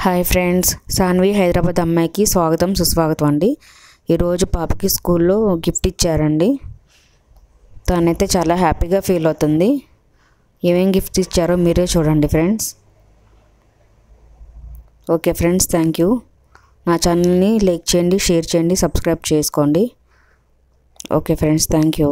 Hi friends, Saanvi Hyderabad అమ్మాయికి స్వాగతం సుస్వాగతం అండి. ఈరోజు పాపకి స్కూల్లో గిఫ్ట్ ఇచ్చారండి. తనైతే చాలా హ్యాపీగా ఫీల్ అవుతుంది. ఏమేం గిఫ్ట్స్ ఇచ్చారో మీరే చూడండి friends. Okay friends, thank you. నా ఛానల్ని లైక్ చేయండి, షేర్ చేయండి, సబ్స్క్రైబ్ చేసుకోండి. Okay friends, thank you.